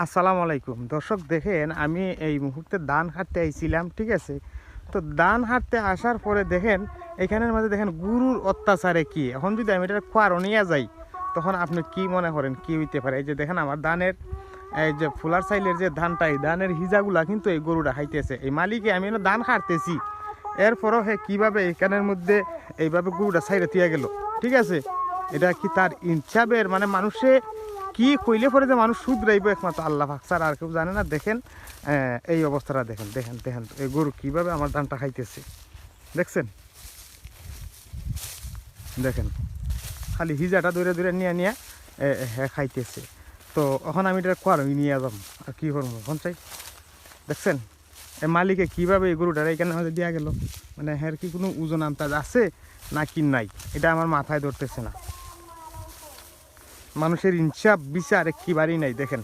আসসালামু আলাইকুম দর্শক, দেখেন আমি এই মুহূর্তে ধান হাঁটতে আইছিলাম, ঠিক আছে। তো ধান হাঁটতে আসার পরে দেখেন এখানের মধ্যে দেখেন গরুর অত্যাচারে কি, এখন যদি আমি এটা খোয়ারও নিয়ে যাই তখন আপনি কি মনে করেন কি হইতে পারে? এই যে দেখেন আমার ধানের এই যে ফুলার সাইলের যে ধানটা, এই ধানের হিজাগুলা কিন্তু এই গরুটা খাইতেছে। এই মালিকে আমি ধান কাটতেছি, এরপরও হে কীভাবে এখানের মধ্যে এইভাবে গরুটা সাইডে তুই গেল, ঠিক আছে। এটা কি তার ইনসাবের মানে মানুষে কি কইলে পরে যে মানুষ শুধরাইব একমাত্র আল্লাহ পাক ছাড়া আর কেউ জানে না। দেখেন এই অবস্থাটা দেখেন, দেখেন দেখেন এই গরু কীভাবে আমার ধানটা খাইতেছে, দেখছেন? দেখেন খালি হিজাটা দূরে দূরে নিয়ে নিয়ে হ্যাঁ খাইতেছে। তো এখন আমি এটা খোয়ার নিয়ে যাম, আর কী করবো এখন চাই। দেখছেন এই মালিকে কীভাবে এই গরুটার এখানে আমাদের দেওয়া গেল, মানে হ্যাঁ কি কোনো ওজন আন্তাজ আছে না কি নাই, এটা আমার মাথায় ধরতেছে না। মানুষের ইনসাফ বিচার একেবারেই নাই। দেখেন